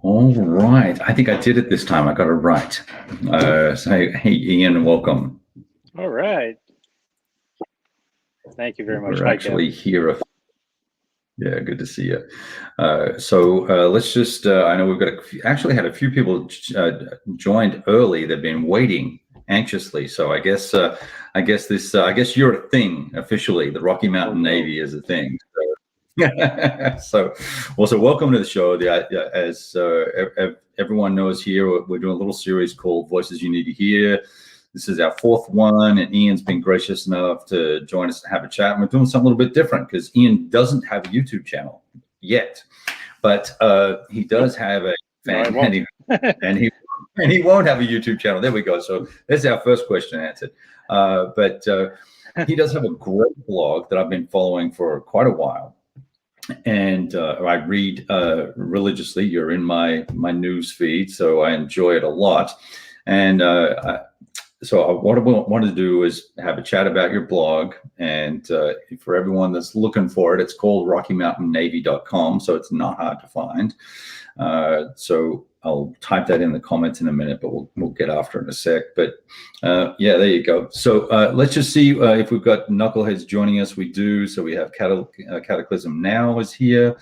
All right. I think I did it this time. I got it right. Hey, Ian, welcome. All right. Thank you very much. We're Hi, actually Kev. here. Yeah, good to see you. Let's just, I know we've got actually had a few people joined early. They've been waiting anxiously. So I guess you're a thing officially. The Rocky Mountain Navy is a thing. So, so welcome to the show. As everyone knows here, we're doing a little series called Voices You Need to Hear. This is our fourth one, and Ian's been gracious enough to join us and have a chat. And we're doing something a little bit different because Ian doesn't have a YouTube channel yet, but he does have a fan, and he won't have a YouTube channel. There we go. So there's our first question answered. But he does have a great blog that I've been following for quite a while. And I read religiously. You're in my news feed, so I enjoy it a lot. And so what I wanted to do is have a chat about your blog. And for everyone that's looking for it, it's called RockyMountainNavy.com, so it's not hard to find. So I'll type that in the comments in a minute, but we'll get after it in a sec. But yeah, there you go. So let's just see if we've got knuckleheads joining us. We do. So we have Cataclysm Now is here,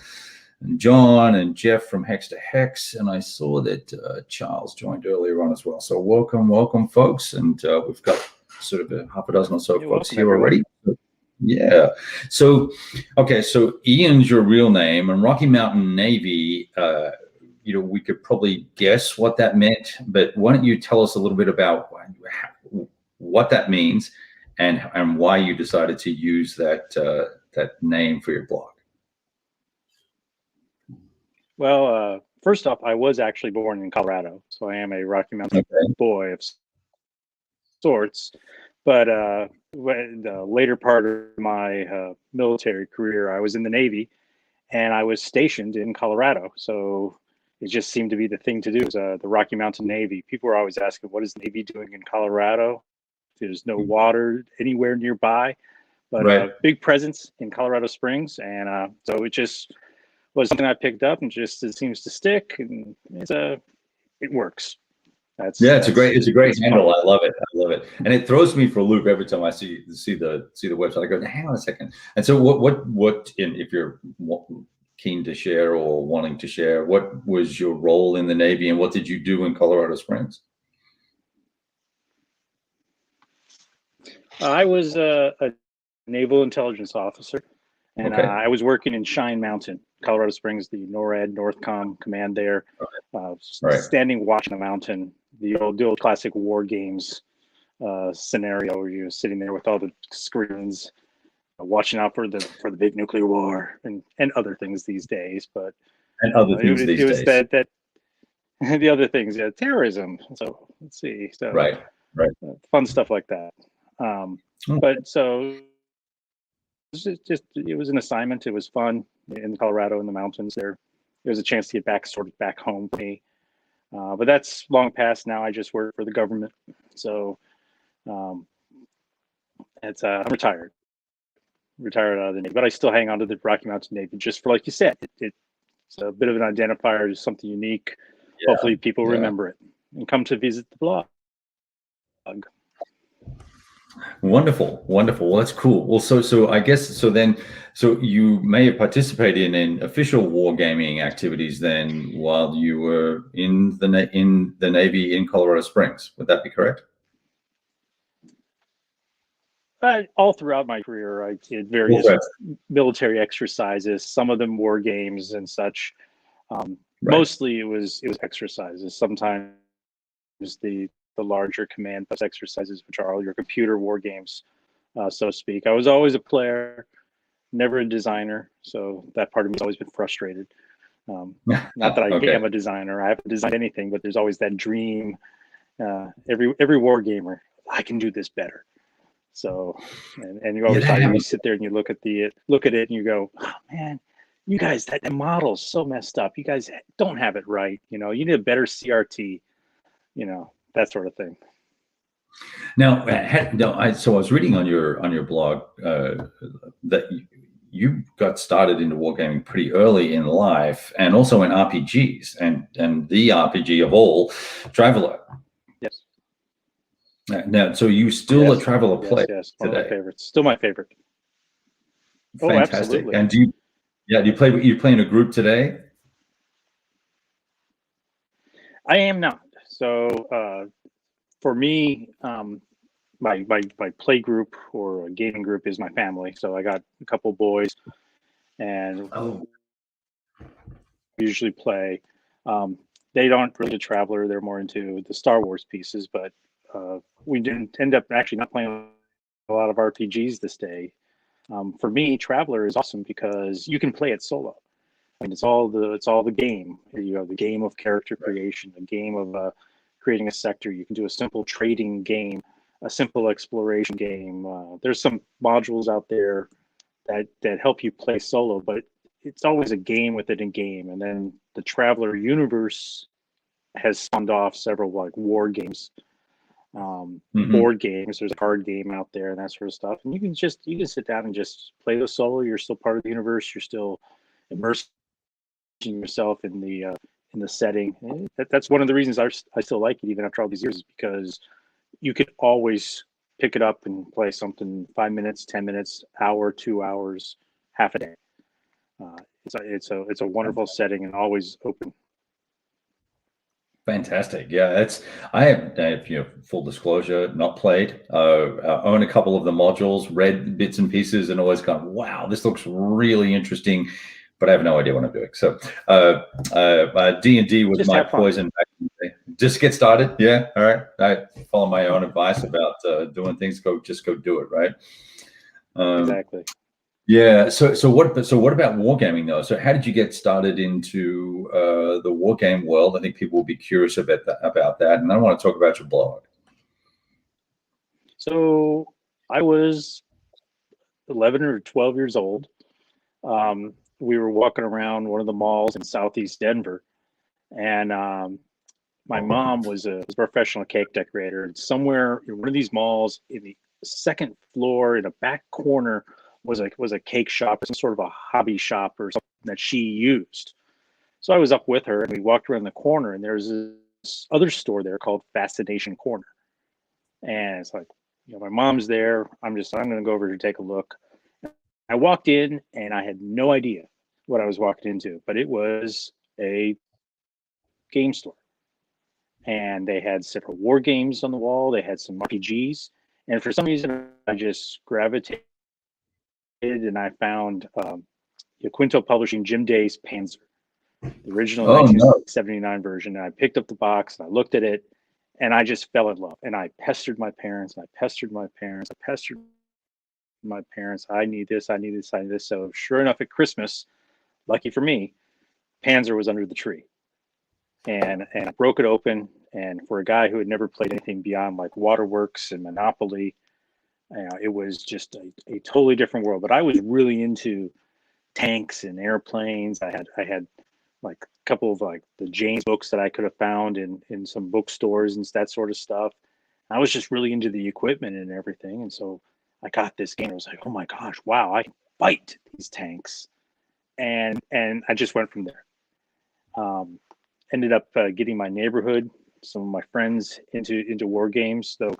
and John and Jeff from Hex to Hex, and I saw that Charles joined earlier on as well. So welcome, folks, and we've got sort of a half a dozen or so folks here already. Yeah. So, okay. So Ian's your real name, and Rocky Mountain Navy. We could probably guess what that meant, but why don't you tell us a little bit about what that means and why you decided to use that name for your blog? Well, first off, I was actually born in Colorado, so I am a Rocky Mountain boy of sorts. But in the later part of my military career, I was in the Navy, and I was stationed in Colorado. So it just seemed to be the thing to do. Is the Rocky Mountain Navy. People were always asking, "What is the Navy doing in Colorado?" There's no water anywhere nearby, but big presence in Colorado Springs, and so it just was something I picked up, and just it seems to stick, and it works. It's a great handle. I love it, and it throws me for a loop every time I see the website. I go, hang on a second. And so what if you're keen to share or wanting to share, what was your role in the Navy, and what did you do in Colorado Springs? I was a naval intelligence officer, and I was working in Cheyenne Mountain, Colorado Springs, the NORAD Northcom command there, standing watch on the mountain, the old classic war games scenario where you're sitting there with all the screens, watching out for the big nuclear war and other things these days. But it was that the other things, terrorism. So let's see, so fun stuff like that. But so it was an assignment. It was fun in Colorado in the mountains. There was a chance to get back home for me. But that's long past now. I just work for the government, so I'm retired out of the Navy. But I still hang on to the Rocky Mountain Navy just for, like you said, it's a bit of an identifier, something unique. Yeah, hopefully people remember it and come to visit the blog. Wonderful. Well, that's cool. Well, so I guess so you may have participated in official wargaming activities then while you were in the Navy in Colorado Springs. Would that be correct? All throughout my career, I did various military exercises. Some of them war games and such. Mostly it was exercises. Sometimes the larger command post exercises, which are all your computer war games, so to speak. I was always a player, never a designer, so that part of me has always been frustrated. Not that I am a designer. I haven't designed anything, but there's always that dream. Every war gamer, I can do this better. So, and you always you sit there and you look at it and you go, oh, man, you guys, that model's so messed up. You guys don't have it right. You need a better CRT. That sort of thing. Now, so I was reading on your blog that you got started into wargaming pretty early in life, and also in RPGs, and the RPG of all, Traveller. Yes. Now, so you still a Traveller player Yes. One of today? my favorites. Still my favorite. Oh, Fantastic. absolutely. And do you play in a group today? I am not. So for me, my play group or a gaming group is my family. So I got a couple boys, and Oh, we usually play. They don't really do Traveler; they're more into the Star Wars pieces. But we didn't end up actually not playing a lot of RPGs this day. For me, Traveler is awesome because you can play it solo. I mean, it's all the game. You have the game of character creation, the game of creating a sector. You can do a simple trading game, a simple exploration game. There's some modules out there that help you play solo, but it's always a game within a game. And then the Traveler universe has spawned off several like war games, board games. There's a card game out there and that sort of stuff. And you can sit down and just play the solo. You're still part of the universe. You're still immersed yourself in the setting. That's one of the reasons I still like it even after all these years, is because you could always pick it up and play something 5 minutes, 10 minutes, hour, 2 hours, half a day. It's a wonderful setting and always open. fantastic. Yeah, I have, full disclosure, not played. Own a couple of the modules, read bits and pieces, and always gone, wow, this looks really interesting, but I have no idea what I'm doing. So D&D was Just my have fun. poison back in the day. Just get started. Yeah. All right. I follow my own advice about doing things. Just go do it. Right. Exactly. Yeah. So what about wargaming though? So how did you get started into the wargame world? I think people will be curious about that, and I want to talk about your blog. So I was 11 or 12 years old. We were walking around one of the malls in Southeast Denver, and my mom was a professional cake decorator. And somewhere in one of these malls, in the second floor, in a back corner, was a cake shop, some sort of a hobby shop or something that she used. So I was up with her, and we walked around the corner, and there's this other store there called Fascination Corner. And it's like, my mom's there. I'm going to go over to take a look. I walked in, and I had no idea what I was walking into, but it was a game store. And they had several war games on the wall. They had some RPGs, and for some reason, I just gravitated, and I found Quinto Publishing Jim Day's Panzer, the original Oh no. 1979 version. And I picked up the box and I looked at it, and I just fell in love. And I pestered my parents. And I pestered my parents. I pestered my parents. I need this. I need this. I need this. So sure enough, at Christmas, lucky for me, Panzer was under the tree. And I broke it open, and for a guy who had never played anything beyond like Waterworks and Monopoly, it was just a totally different world. But I was really into tanks and airplanes. I had like a couple of like the James books that I could have found in some bookstores and that sort of stuff. I was just really into the equipment and everything, and so I got this game. I was like, oh my gosh, wow, I can fight these tanks, and I just went from there. Ended up getting my neighborhood, some of my friends into war games. So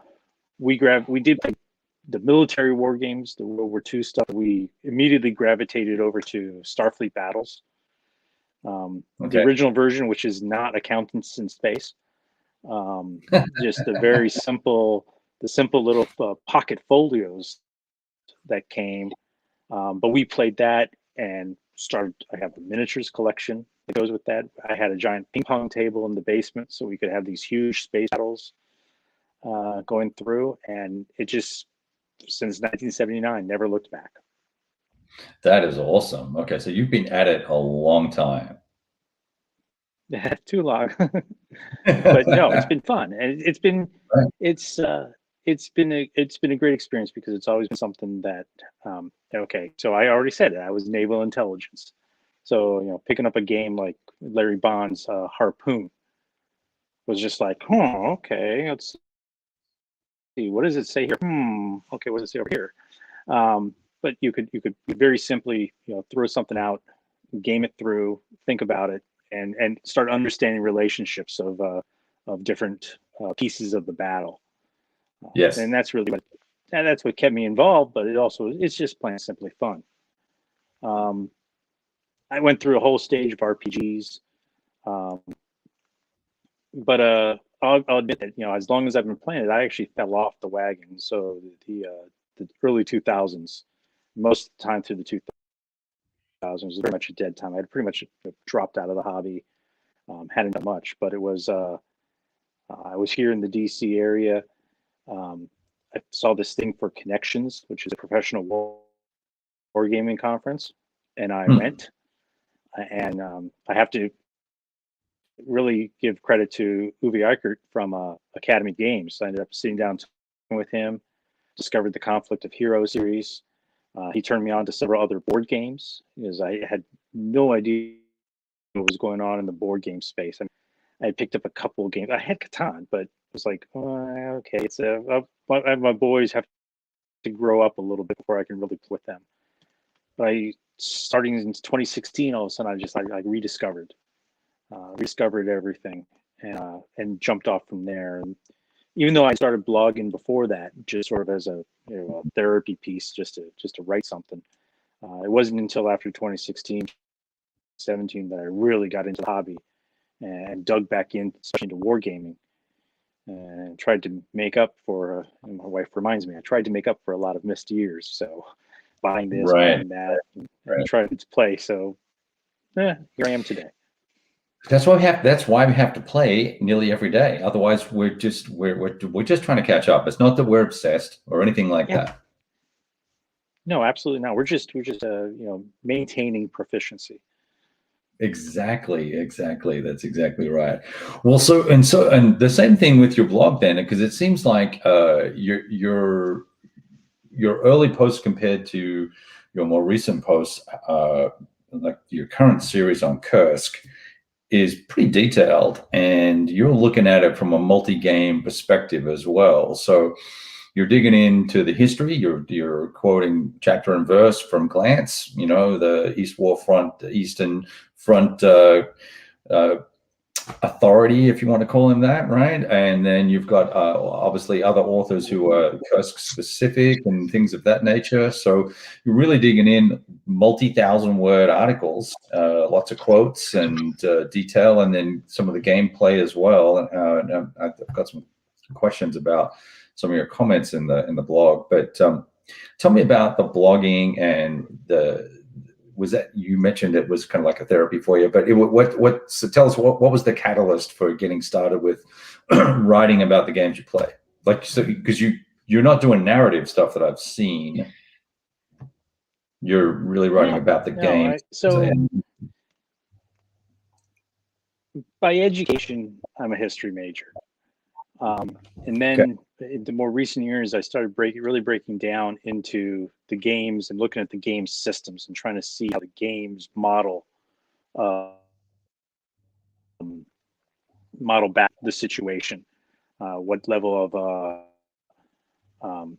we did play the military war games, the World War II stuff. We immediately gravitated over to Starfleet Battles, the original version, which is not Accountants in Space. Just the simple little pocket folios that came. But we played that and started. I have a miniatures collection that goes with that. I had a giant ping pong table in the basement, so we could have these huge space battles going through. And it just, since 1979, never looked back. That is awesome. Okay, so you've been at it a long time. Too long. But no, it's been fun, and it's been Right. it's been a great experience, because it's always been something that okay. So I already said it. I was naval intelligence, so picking up a game like Larry Bond's Harpoon was just like, okay, let's see, what does it say here? Okay, what does it say over here? but you could very simply, throw something out, game it through, think about it, and start understanding relationships of different pieces of the battle. Yes. And that's really that's what kept me involved. But it's just plain simply fun. I went through a whole stage of RPGs, but I'll admit that as long as I've been playing it, I actually fell off the wagon. So the early 2000s, most of the time through the 2000s was pretty much a dead time. I had pretty much dropped out of the hobby, hadn't done much. But it was I was here in the DC area. I saw this thing for Connections, which is a professional wargaming conference, and I went. And I have to really give credit to Uwe Eichert from Academy Games. I ended up sitting down with him, discovered the Conflict of Heroes series. He turned me on to several other board games because I had no idea what was going on in the board game space. I had picked up a couple of games. I had Catan, but it was like, okay, it's my boys have to grow up a little bit before I can really play with them. But starting in 2016, all of a sudden I rediscovered everything, and jumped off from there. And even though I started blogging before that, just sort of as a therapy piece, just to write something, it wasn't until after 2016, 17 that I really got into the hobby and dug back in, especially into wargaming, and tried to make up for. And my wife reminds me, I tried to make up for a lot of missed years. So buying this, buying that, and trying to play. So here I am today. That's why we have to play nearly every day. Otherwise, we're just trying to catch up. It's not that we're obsessed or anything like that. No, absolutely not. We're just maintaining proficiency. Exactly. That's exactly right. Well, so the same thing with your blog then, because it seems like your early posts compared to your more recent posts, like your current series on Kursk, is pretty detailed, and you're looking at it from a multi-game perspective as well. So you're digging into the history. You're quoting chapter and verse from Glance. The Eastern Front authority, if you want to call him that, right? And then you've got obviously other authors who are Kursk specific and things of that nature. So you're really digging in multi-thousand word articles, lots of quotes and detail, and then some of the gameplay as well. I've got some questions about some of your comments in the blog, but tell me about the blogging and was that you mentioned it was kind of like a therapy for you, but so tell us what was the catalyst for getting started with writing about the games you play? Like, so because you're not doing narrative stuff that I've seen. You're really writing about the game. So by education, I'm a history major. And then in the more recent years, I started really breaking down into the games and looking at the game systems and trying to see how the games model back the situation, what level of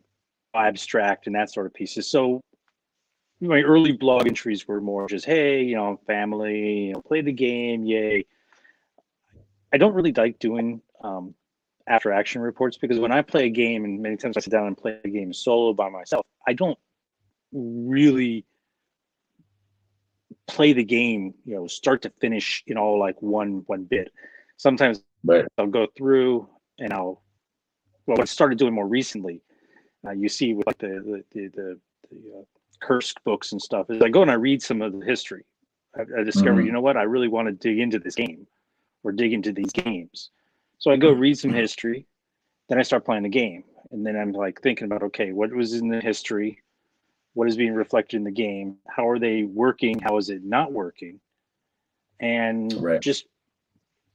abstract and that sort of pieces. So my early blog entries were more just, hey, family, play the game, yay. I don't really like doing after action reports, because when I play a game, and many times I sit down and play a game solo by myself, I don't really play the game, start to finish in all like one bit. Sometimes I'll go through and what I started doing more recently, you see with like the Kursk books and stuff, is I go and I read some of the history. I discovered, you know what, I really want to dig into this game or dig into these games. So I go read some history, then I start playing the game. And then I'm like thinking about, okay, what was in the history? What is being reflected in the game? How are they working? How is it not working? And just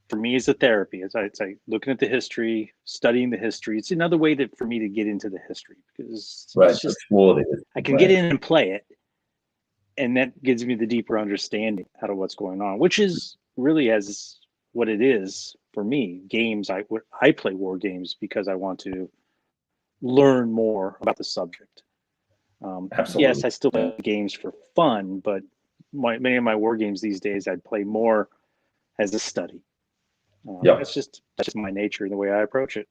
for me, it's a therapy. It's like looking at the history, studying the history. It's another way for me to get into the history, because it's just, I can get in and play it. And that gives me the deeper understanding out of what's going on, which is really as what it is for me. Games, I play war games because I want to learn more about the subject. Absolutely. Yes, I still play games for fun, but many of my war games these days I'd play more as a study. Yep. That's just my nature and the way I approach it.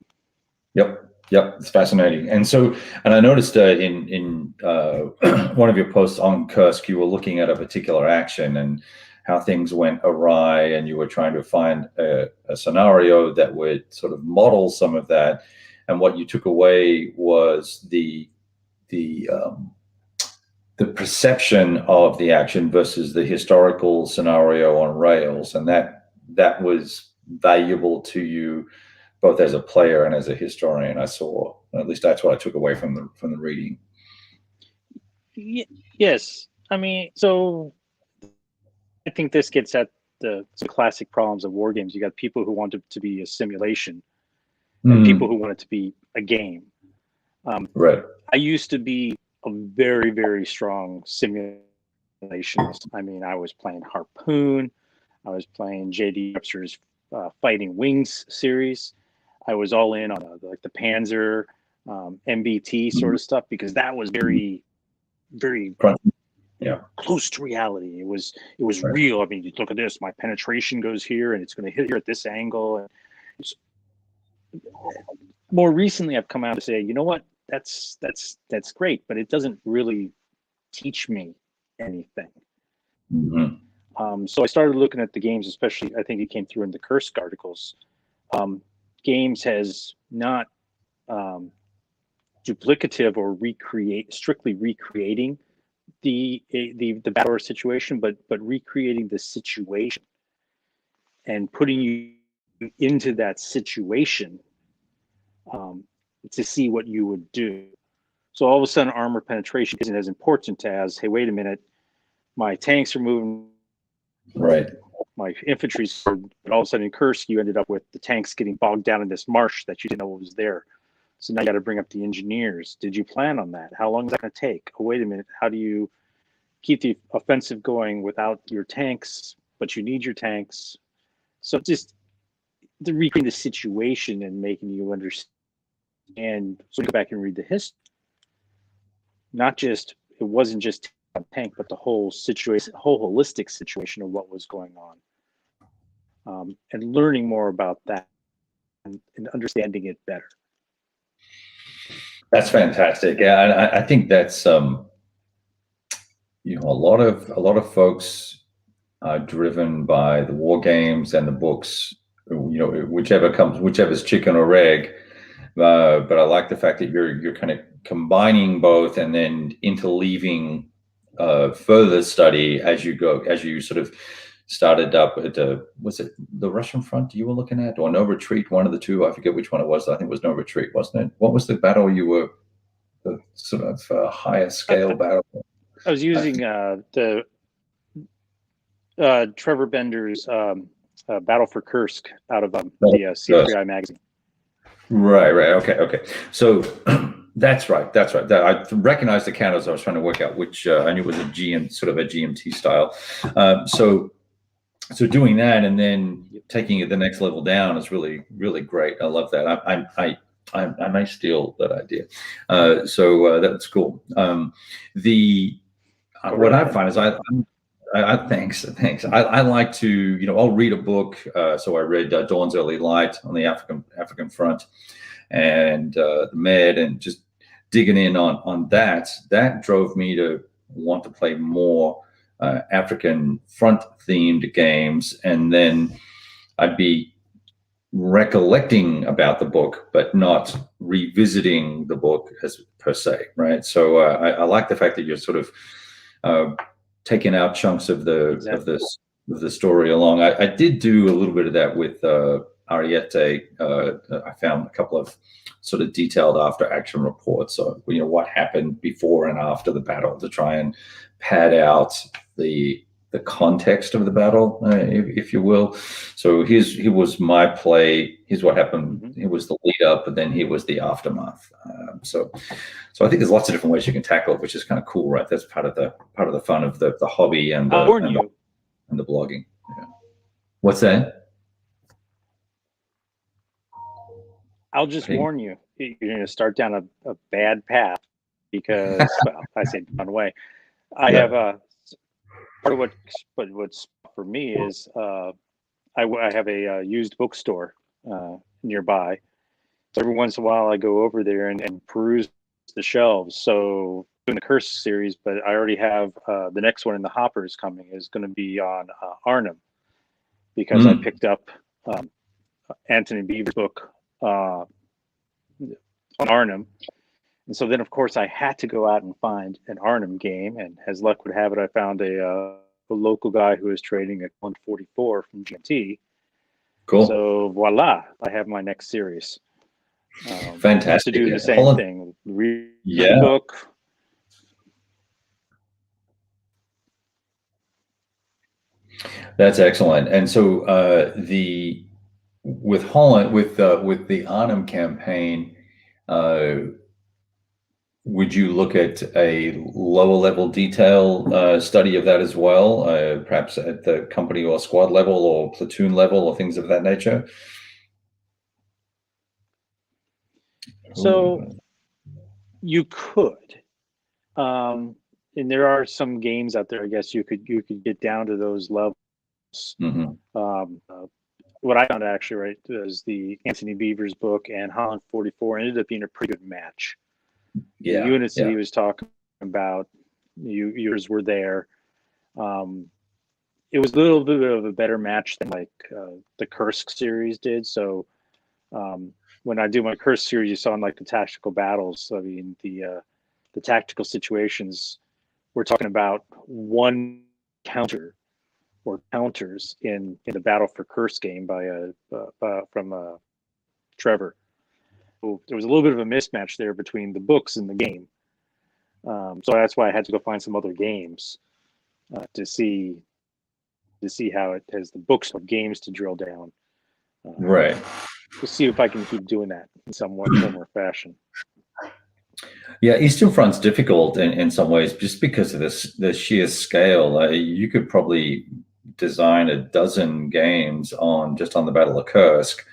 Yep. It's fascinating. And so, and I noticed in one of your posts on Kursk, you were looking at a particular action and how things went awry, and you were trying to find a scenario that would sort of model some of that. And what you took away was the perception of the action versus the historical scenario on rails, and that was valuable to you both as a player and as a historian. I saw, at least that's what I took away from the reading. Yes, I mean, so I think this gets at the classic problems of war games. You got people who want it to be a simulation, and people who want it to be a game. Right. I used to be a very, very strong simulationist. I mean, I was playing Harpoon. I was playing J.D. Webster's Fighting Wings series. I was all in on like the Panzer, MBT sort of stuff, because that was very, very close to reality. It was right. Real. I mean, you look at this, my penetration goes here and it's going to hit here at this angle. And more recently, I've come out to say, you know what, that's great, but it doesn't really teach me anything. So I started looking at the games, especially, I think it came through in the Kursk articles. Games has not duplicative or strictly recreating the battle or situation, but recreating the situation and putting you into that situation to see what you would do. So all of a sudden, armor penetration isn't as important as, hey, wait a minute, my tanks are moving, right? My infantry's, but all of a sudden in Kursk, you ended up with the tanks getting bogged down in this marsh that you didn't know was there. So now you got to bring up the engineers. Did you plan on that? How long is that going to take? Oh, wait a minute. How do you keep the offensive going without your tanks, but you need your tanks? So just the recreating the situation and making you understand. So go back and read the history. Not just, it wasn't just a tank, but the whole situation, whole holistic situation of what was going on, and learning more about that and understanding it better. That's fantastic. Yeah, and I think that's you know, a lot of folks are driven by the war games and the books. You know, whichever's chicken or egg. But I like the fact that you're kind of combining both and then interleaving further study as you go, as you sort of started up at was it the Russian front you were looking at, or No Retreat? One of the two. I forget which one it was. I think it was No Retreat, wasn't it? What was the battle you were, the sort of higher scale battle? I was using the Trevor Bender's Battle for Kursk out of the C3I magazine. Right. Okay. So that's right. I recognized the counters. I was trying to work out which I knew it was a GMT style. So doing that and then taking it the next level down is really, really great. I love that. I may steal that idea. So that's cool. What I find is thanks. I like to, you know, I'll read a book. So I read Dawn's Early Light on the African front, and the Med, and just digging in on that. That drove me to want to play more African front themed games, and then I'd be recollecting about the book, but not revisiting the book as per se, right? So I like the fact that you're sort of taking out chunks of the story along. I did do a little bit of that with Ariete. I found a couple of sort of detailed after action reports of, you know, what happened before and after the battle, to try and pad out the context of the battle, if you will. So here was my play. Here's what happened. It was the lead up, but then here was the aftermath. So I think there's lots of different ways you can tackle it, which is kind of cool, right? That's part of the fun of the hobby and the blogging. Yeah. What's that? I'll just warn you, you're going to start down a bad path. because, well, I say fun way. I Yeah. have a part of what's for me is I have a used bookstore nearby. So every once in a while, I go over there and peruse the shelves. So doing the Curse series, but I already have the next one in the hopper is coming is going to be on Arnhem, because I picked up um, Anthony Beever's book on Arnhem. And so then, of course, I had to go out and find an Arnhem game. And as luck would have it, I found a local guy who was trading a 144 from GMT. Cool. So voila, I have my next series. Fantastic. To do the same thing. Read the book. That's excellent. And so with Holland, with the Arnhem campaign, would you look at a lower level detail study of that as well, perhaps at the company or squad level or platoon level or things of that nature? So you could, and there are some games out there. I guess you could get down to those levels. What I found actually right was the Anthony Beever's book and Holland 44 ended up being a pretty good match. The units that he was talking about, yours were there. It was a little bit of a better match than like the Kursk series did. So when I do my Kursk series, you saw in like the tactical battles. I mean, the tactical situations, we're talking about one counter or counters in the Battle for Kursk game by from Trevor. So there was a little bit of a mismatch there between the books and the game. So that's why I had to go find some other games to see how it has the books of games to drill down. Right. To see if I can keep doing that in some form or fashion. Yeah, Eastern Front's difficult in some ways just because of the sheer scale. You could probably design a dozen games on the Battle of Kursk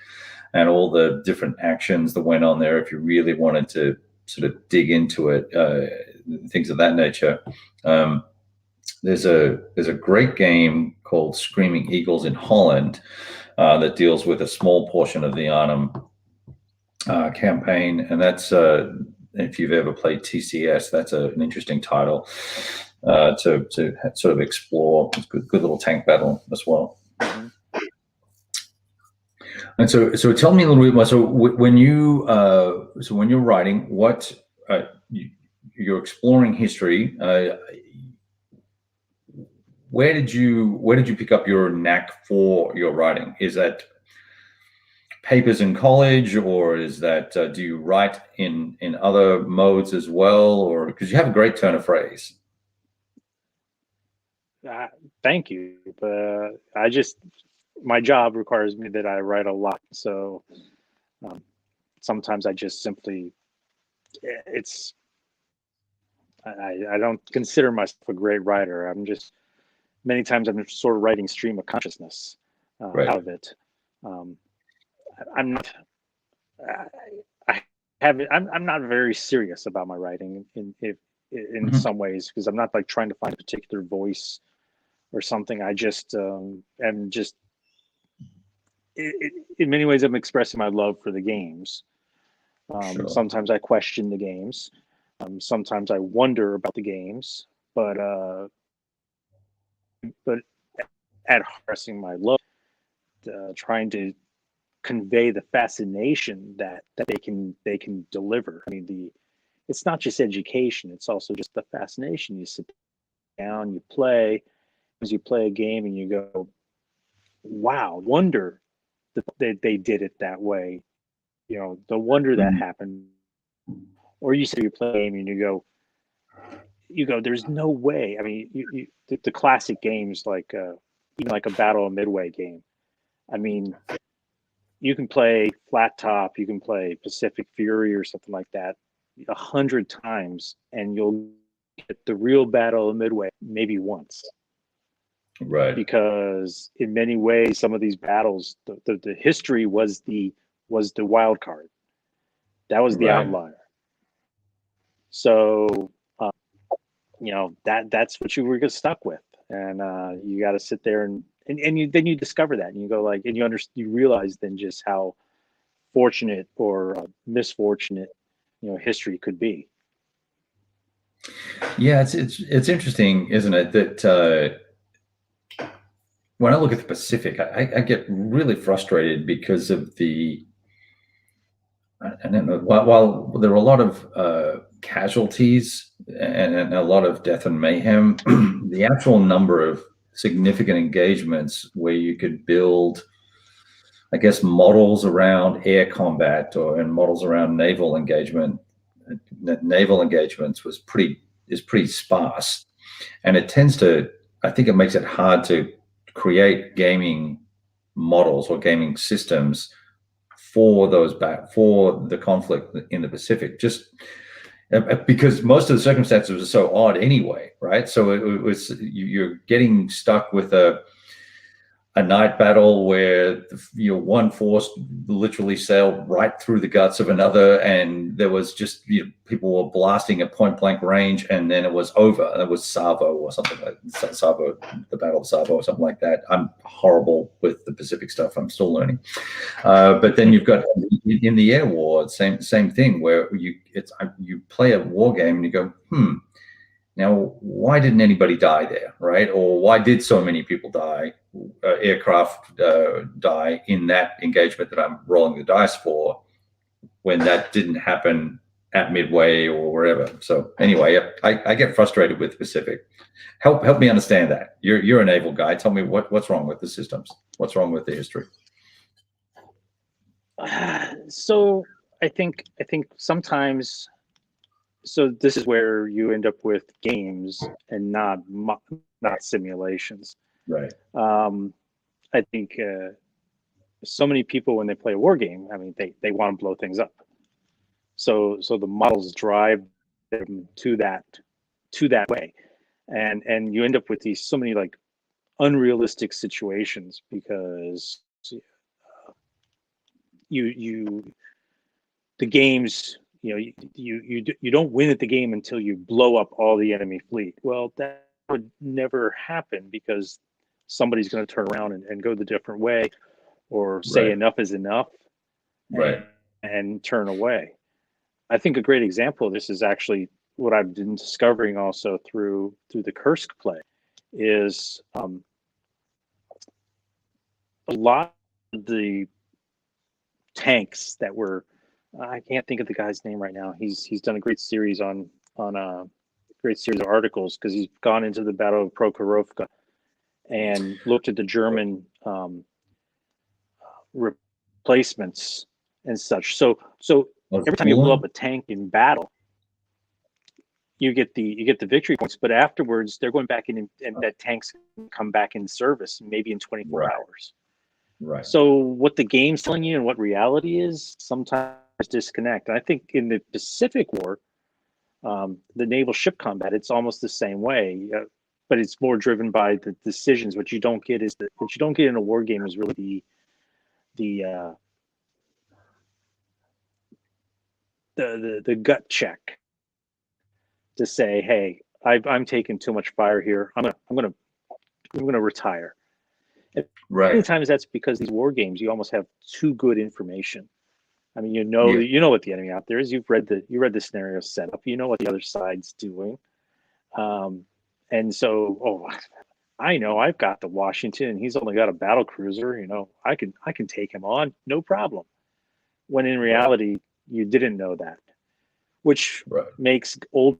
and all the different actions that went on there if you really wanted to sort of dig into it, things of that nature. There's a great game called Screaming Eagles in Holland that deals with a small portion of the Arnhem campaign, and that's if you've ever played TCS, that's an interesting title to sort of explore. It's good little tank battle as well. Mm-hmm. And so tell me a little bit more. So when you're writing, what you're exploring history. Where did you pick up your knack for your writing? Is that papers in college, or is that do you write in other modes as well, or because you have a great turn of phrase? Thank you, but my job requires me that I write a lot. So sometimes I just simply I don't consider myself a great writer. Many times I'm sort of writing stream of consciousness out of it. I'm not. I'm not very serious about my writing in some ways, because I'm not like trying to find a particular voice or something. I just am just. In many ways, I'm expressing my love for the games. Sure. Sometimes I question the games. Sometimes I wonder about the games, but at expressing my love, trying to convey the fascination that they can deliver. I mean, it's not just education; it's also just the fascination. You sit down, you play, as you play a game, and you go, "Wow, wonder that they did it that way." You know, the wonder that happened. Or you say you play a game and you go, "There's no way." I mean, the classic games like even like a Battle of Midway game. I mean, you can play Flat Top, you can play Pacific Fury or something like that 100 times, and you'll get the real Battle of Midway maybe once. Right. Because in many ways, some of these battles, the history was the wild card. That was the outlier. So that's what you were stuck with, and you got to sit there and then you discover that, and you go like, and you realize then just how fortunate or misfortunate history could be. Yeah, it's interesting, isn't it, that when I look at the Pacific, I get really frustrated because of I don't know. While there are a lot of casualties and a lot of death and mayhem, the actual number of significant engagements where you could build, I guess, models around air combat and models around naval engagements is pretty sparse, and it tends to. I think it makes it hard to create gaming models or gaming systems for for the conflict in the Pacific, just because most of the circumstances are so odd anyway, right? So it was you're getting stuck with a night battle where one force literally sailed right through the guts of another, and there was just people were blasting at point blank range, and then it was over. It was Savo or something like Savo, the Battle of Savo or something like that. I'm horrible with the Pacific stuff. I'm still learning. But then you've got in the air war, same thing where you play a war game and you go, now, why didn't anybody die there, right? Or why did so many people die, aircraft die in that engagement that I'm rolling the dice for, when that didn't happen at Midway or wherever? So anyway, I get frustrated with the Pacific. Help me understand that. You're a naval guy. Tell me what's wrong with the systems. What's wrong with the history? So I think sometimes. So this is where you end up with games and not simulations. Right. I think so many people, when they play a war game, I mean, they want to blow things up. So the models drive them to that way, and you end up with so many like unrealistic situations, because the games, you don't win at the game until you blow up all the enemy fleet. Well, that would never happen, because somebody's going to turn around and go the different way, or say enough is enough, and turn away. I think a great example of this is actually what I've been discovering also through the Kursk play is a lot of the tanks that were, I can't think of the guy's name right now. He's done a great series on a great series of articles, because he's gone into the Battle of Prokhorovka and looked at the German replacements and such. So every time you blow up a tank in battle, you get the victory points, but afterwards they're going back in, and that tanks come back in service maybe in 24 hours. Right. So what the game's telling you and what reality is sometimes disconnect. And I think in the Pacific War, the naval ship combat, it's almost the same way, but it's more driven by the decisions. What you don't get in a war game is really the gut check to say, hey, I'm taking too much fire here. I'm gonna retire. And many times that's because these war games, you almost have too good information. I mean, you know what the enemy out there is. You read the scenario setup. You know what the other side's doing, and so I know I've got the Washington, and he's only got a battle cruiser. I can take him on, no problem. When in reality, you didn't know that, which makes old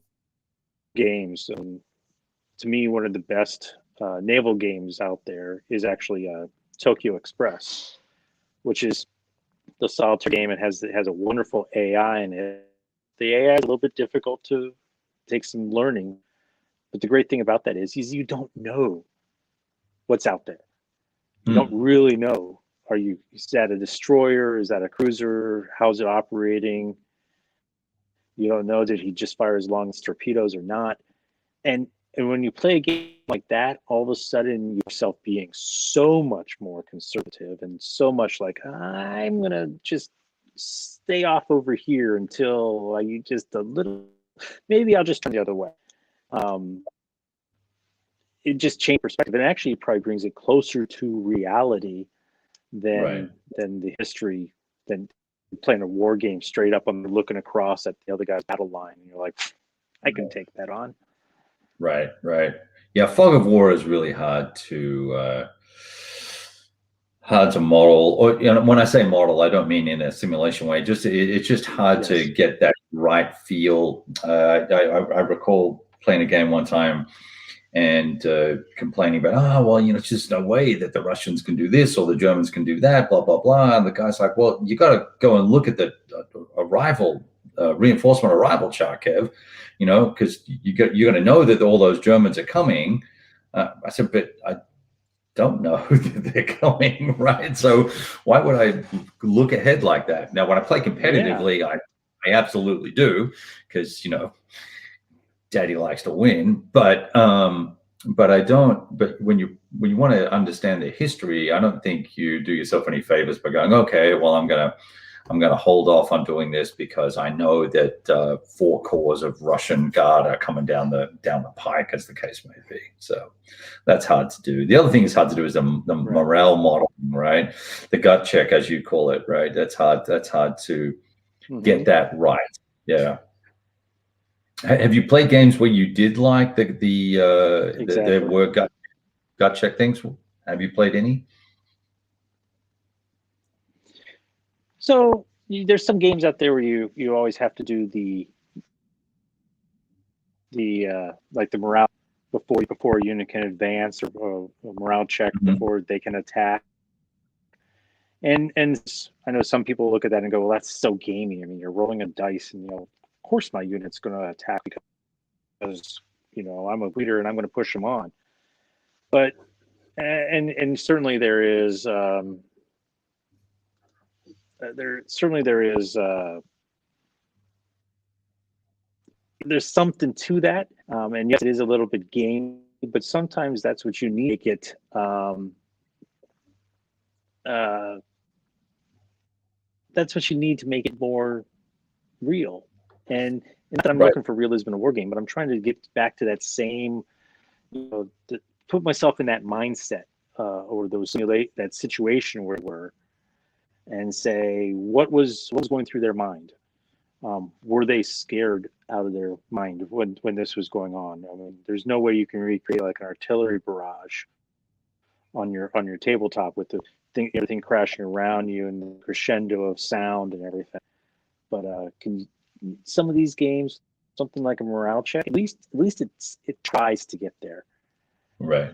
games, to me, one of the best naval games out there is actually Tokyo Express, which is the solitaire game. It has a wonderful AI in it. The AI is a little bit difficult to take some learning, but the great thing about that is you don't know what's out there. You don't really know. Is that a destroyer? Is that a cruiser? How's it operating? You don't know, did he just fire as long as torpedoes or not? And when you play a game like that, all of a sudden yourself being so much more conservative and so much like, I'm gonna just stay off over here until I just a little maybe I'll just turn the other way. It just changed perspective, and actually probably brings it closer to reality Right. than the history, than playing a war game straight up and looking across at the other guy's battle line, and you're like, I can take that on. Right. Right. Yeah. Fog of War is really hard to model, or when I say model, I don't mean in a simulation way. It's just hard Yes. to get that right feel. I recall playing a game one time and complaining about, well, it's just no way that the Russians can do this or the Germans can do that, blah blah blah. And the guy's like, well, you got to go and look at the reinforcement arrival chart, Kev, because you're going to know that all those Germans are coming. I said, but I don't know that they're coming, right? So why would I look ahead like that? Now, when I play competitively, I absolutely do, because Daddy likes to win. But I don't. But when you want to understand the history, I don't think you do yourself any favors by going, okay, well, I'm gonna hold off on doing this because I know that 4 corps of Russian guard are coming down the pike, as the case may be. So that's hard to do. The other thing is hard to do is the morale modeling, right? The gut check, as you call it, right? That's hard to get that right. Yeah. Have you played games where you did like there were gut check things? Have you played any? So there's some games out there where you always have to do the like the morale before a unit can advance, or a morale check before they can attack. And I know some people look at that and go, well, that's so gamey. I mean, you're rolling a dice, and of course my unit's going to attack because I'm a leader and I'm going to push them on. But and certainly there is there's something to that, and yes, it is a little bit gamey, but sometimes that's what you need to get that's what you need to make it more real. And not that I'm looking for realism in a war game, but I'm trying to get back to that same, to put myself in that mindset, or simulate that situation where we're, and say what was going through their mind. Were they scared out of their mind when this was going on? I mean, there's no way you can recreate like an artillery barrage on your tabletop with everything crashing around you and the crescendo of sound and everything. But some of these games, something like a morale check, at least it tries to get there. Right.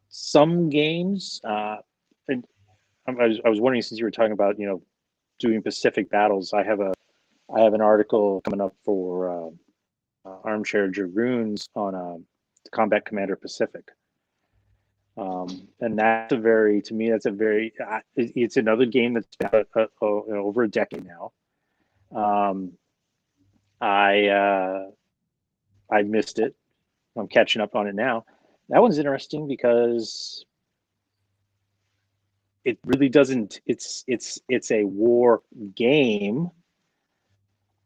Some games, and I was wondering, since you were talking about doing Pacific battles, I have an article coming up for Armchair Dragoons on Combat Commander Pacific. And that's it's another game that's been over a decade now. I missed it. I'm catching up on it now. That one's interesting because it really doesn't. It's a war game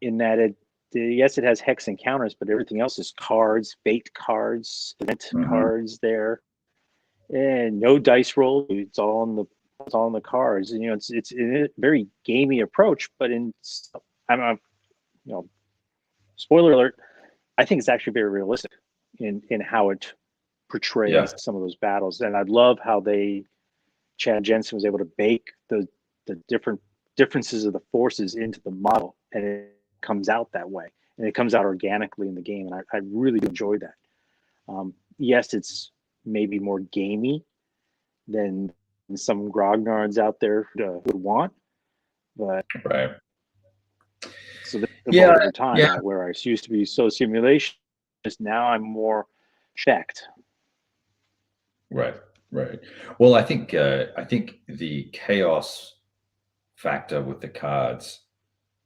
in that it has hex encounters, but everything else is cards, bait cards, event cards there. And no dice roll. It's all on the cards. And it's a very gamey approach, but spoiler alert, I think it's actually very realistic in how it portrays some of those battles. And I love how Chad Jensen was able to bake the different differences of the forces into the model, and it comes out that way, and it comes out organically in the game. And I really enjoy that. Yes, it's maybe more gamey than some grognards out there would want, but so over time, where I used to be so simulation, now I'm more checked. Right. Well, I think the chaos factor with the cards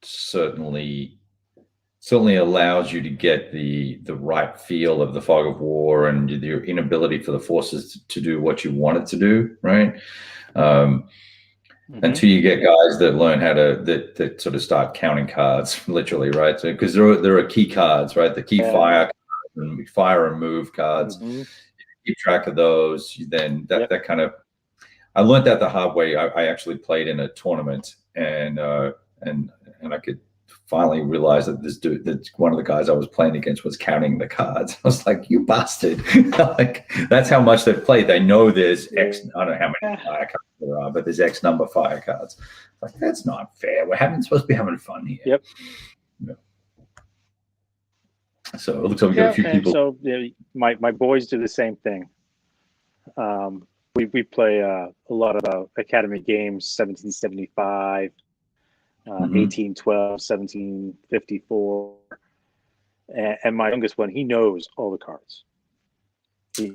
certainly allows you to get the right feel of the fog of war and your inability for the forces to do what you want it to do, right? until you get guys that learn how to that sort of start counting cards, literally, right? So because there are key cards, right? The key fire and move cards. If you keep track of those, then that kind of, I learned that the hard way. I actually played in a tournament, and I could finally realize that this dude, that one of the guys I was playing against, was counting the cards. I was like, "You bastard!" Like, that's how much they've played. They know there's X. I don't know how many fire cards there are, but there's X number of fire cards. Like, that's not fair. We're supposed to be having fun here. Yep. Yeah. So it looks like we got a few people. So my boys do the same thing. We play a lot of Academy games, 1775, 1812, 1754, and my youngest one, he knows all the cards.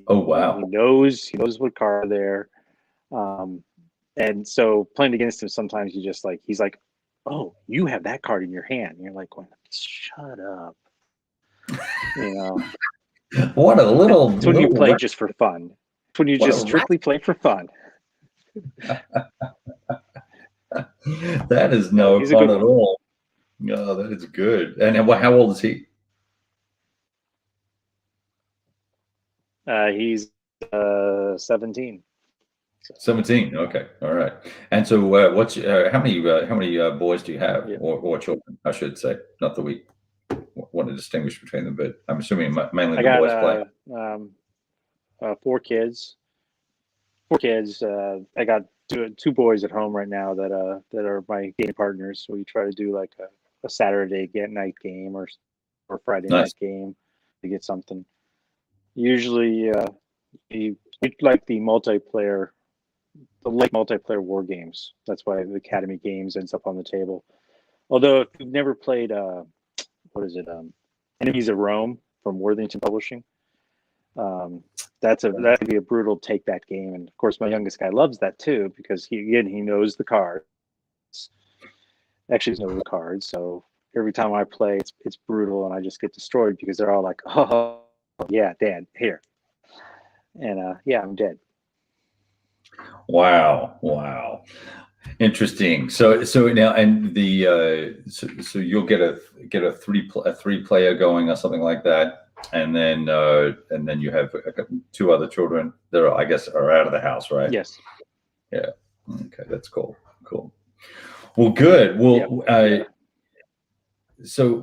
Oh wow! He knows what card there, and so playing against him, sometimes you just like, he's like, "Oh, you have that card in your hand," and you're like, "Shut up." What a little. It's when you play just for fun. It's when you just strictly play for fun. That is no fun at all. No, that is good. And how old is he? He's 17. 17. Okay, all right. And so, what's how many boys do you have, or children? I should say, not that we want to distinguish between them, but I'm assuming mainly the boys play. 4 kids. 4 kids. I got two boys at home right now that are my game partners. So we try to do like a Saturday night game or Friday night game to get something. Usually, we like the multiplayer war games. That's why the Academy games ends up on the table. Although if you've never played, Enemies of Rome from Worthington Publishing, that'd be a brutal take that game. And of course, my youngest guy loves that too, because he knows the cards. Actually, knows the cards. So every time I play, it's brutal, and I just get destroyed because they're all like, "Oh yeah, Dad, here," and I'm dead. Wow. Interesting. So now, and the so you'll get a three player going or something like that, and then you have 2 other children that are, I guess, are out of the house, right? Yes. Yeah. Okay, that's cool. Well, good. Well, so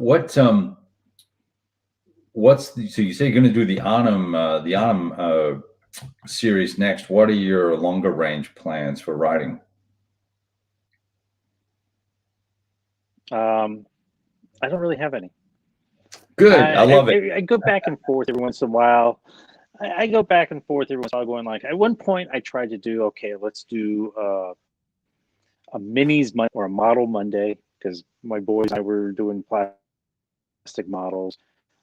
so you say you're going to do the Arnhem series next. What are your longer range plans for writing? I don't really have any. Good. I love it. I go back and forth every once in a while. I go back and forth every once in a while, going like, at one point I tried to do, okay, let's do a minis or a model Monday, because my boys and I were doing plastic models,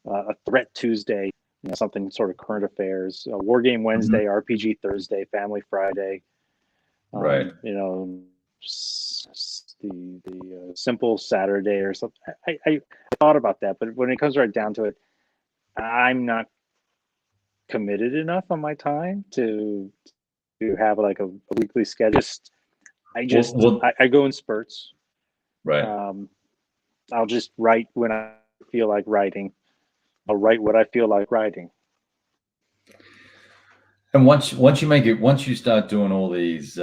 a threat Tuesday, something sort of current affairs, a war game Wednesday, RPG Thursday, family Friday, right? The simple Saturday or something. I thought about that, but when it comes right down to it, I'm not committed enough on my time to have like a weekly schedule. I go in spurts. Right. I'll just write when I feel like writing. I'll write what I feel like writing. And once you start doing all these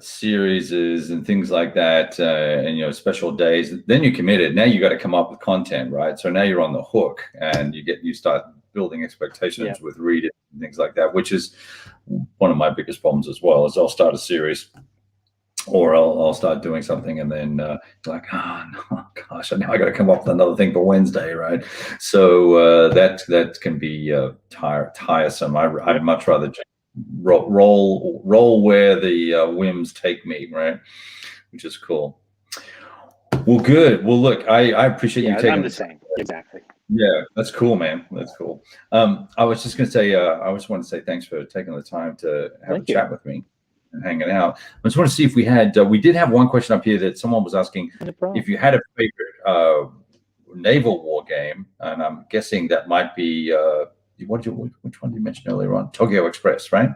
series and things like that, and special days, then you're committed. Now you got to come up with content, right? So now you're on the hook, and you start building expectations with readers and things like that, which is one of my biggest problems as well. Is I'll start a series, or I'll start doing something, and then like, oh no, gosh, now I got to come up with another thing for Wednesday, right? So that can be tiresome. I'd much rather just roll where the whims take me, right? Which is cool. Well, good. Well, look, I appreciate you taking. I'm the same. Exactly. Yeah, that's cool, man. That's cool. I was just going to say, I just want to say thanks for taking the time to have a chat with me and hanging out. I just want to see if we did have one question up here that someone was asking if you had a favorite naval war game, and I'm guessing that might be which one did you mention earlier on? Tokyo Express, right?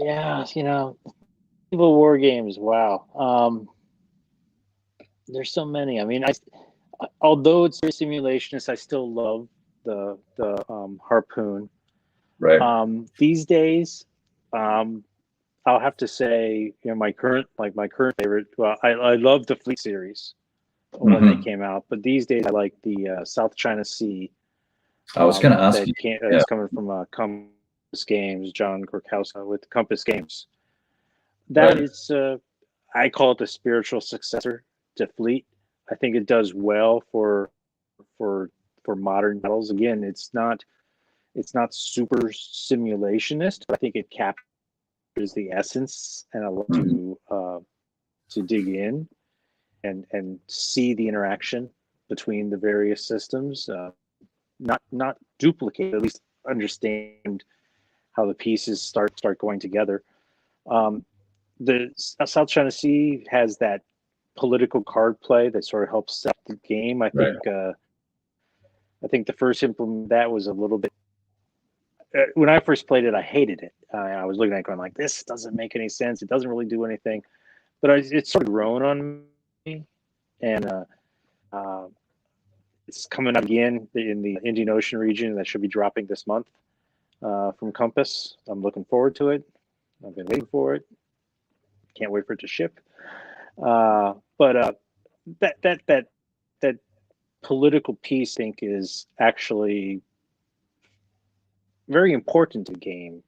Yeah, evil war games. Wow. There's so many. I mean, although it's very simulationist, I still love the Harpoon. Right. These days, I'll have to say, my current favorite. Well, I love the Fleet series when they came out, but these days I like the South China Sea. I was going to ask you. That's coming from Compass Games, John Gorkowski with Compass Games. That Right. is, I call it the spiritual successor to Fleet. I think it does well for modern battles. Again, it's not super simulationist, but I think it captures the essence, and I love to dig in and see the interaction between the various systems. Not duplicate, at least understand how the pieces start going together. The South China Sea has that political card play that sort of helps set the game. I think the first implement of that was a little bit. When I first played it, I hated it. I was looking at it going like, this doesn't make any sense. It doesn't really do anything. But it's sort of grown on me, and it's coming out again in the Indian Ocean region. That should be dropping this month from Compass. I'm looking forward to it. I've been waiting for it. Can't wait for it to ship. But that political piece, I think, is actually very important to the game,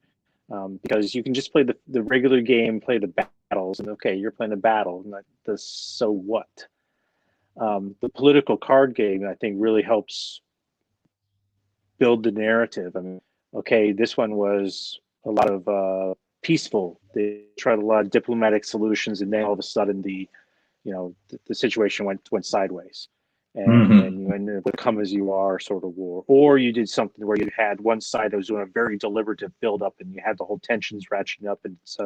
because you can just play the regular game, play the battles, and okay, you're playing a battle, and the so what. The political card game, I think, really helps build the narrative. I mean, okay, this one was a lot of peaceful. They tried a lot of diplomatic solutions, and then all of a sudden the situation went sideways, and then you ended up with come as you are sort of war. Or you did something where you had one side that was doing a very deliberative build up, and you had the whole tensions ratcheting up, and it's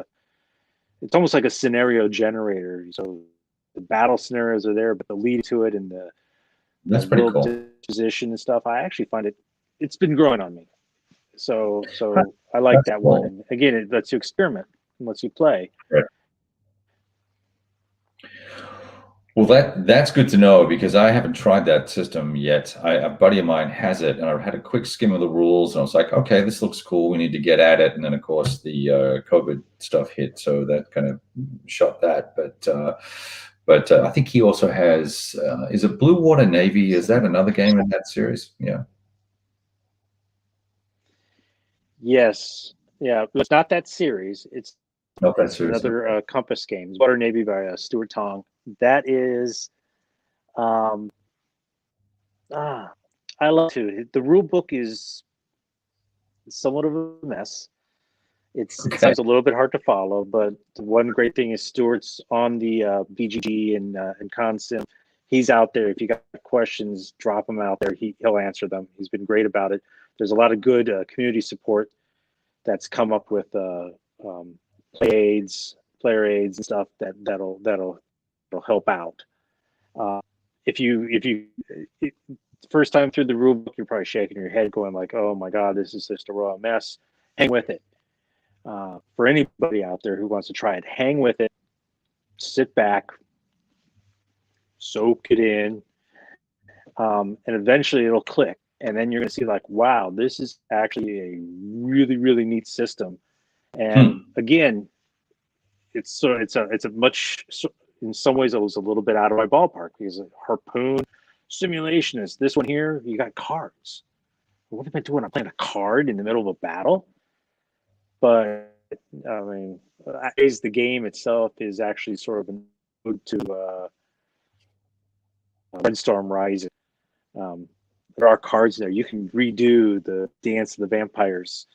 almost like a scenario generator. So the battle scenarios are there, but the lead to it and the That's pretty cool. disposition and stuff, I actually find it's been growing on me. So I like that one. And again, it lets you experiment and lets you play. Right. Well, that's good to know, because I haven't tried that system yet. A buddy of mine has it, and I had a quick skim of the rules, and I was like, okay, this looks cool. We need to get at it. And then, of course, the COVID stuff hit, so that kind of shot that. But I think he also has, is it Blue Water Navy? Is that another game in that series? Yeah. Yes. Yeah. It's not that series. It's not that series. Another Compass Games, Water Navy by Stuart Tong. That is, I love it. The rule book is somewhat of a mess. It sounds a little bit hard to follow, but one great thing is Stuart's on the BGG and Consim. He's out there. If you got questions, drop them out there. He'll answer them. He's been great about it. There's a lot of good community support that's come up with player aids and stuff that'll help out. If you first time through the rule book, you're probably shaking your head, going like, "Oh my God, this is just a raw mess." Hang with it. For anybody out there who wants to try it, hang with it. Sit back, soak it in, and eventually it'll click. And then you're going to see like, wow, this is actually a really, really neat system. And again, it's a much, in some ways it was a little bit out of my ballpark, because Harpoon simulationist. This one here, you got cards. What am I doing? I'm playing a card in the middle of a battle. But I mean, the game itself is actually sort of an ode to Windstorm Rising. There are cards there. You can redo the Dance of the Vampires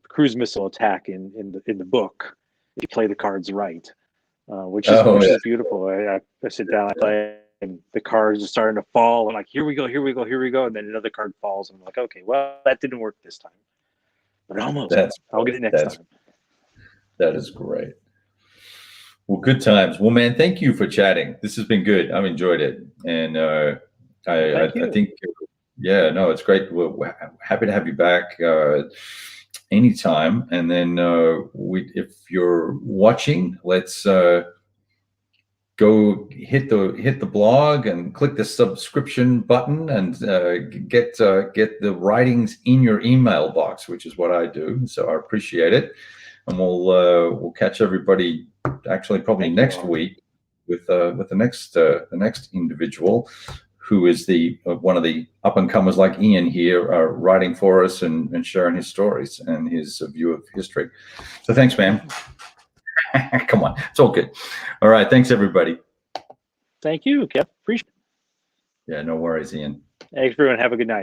cruise missile attack in the book if you play the cards right, which is beautiful. I sit down, I play, and the cards are starting to fall. I'm like, here we go, and then another card falls, and I'm like, okay, well, that didn't work this time, but almost. I'll get it next time. That is great. Well, good times. Well, man, thank you for chatting. This has been good. I've enjoyed it, and I think, yeah, no, it's great. We're happy to have you back. anytime. And then if you're watching, let's go hit the blog and click the subscription button and get the writings in your email box, which is what I do. So I appreciate it, and we'll catch everybody actually probably next week with the next individual who is the one of the up and comers like Ian here, writing for us and sharing his stories and his view of history. So thanks, man. Come on, it's all good. All right, thanks everybody. Thank you, Kev. Appreciate it. Yeah, no worries, Ian. Thanks, everyone. Have a good night.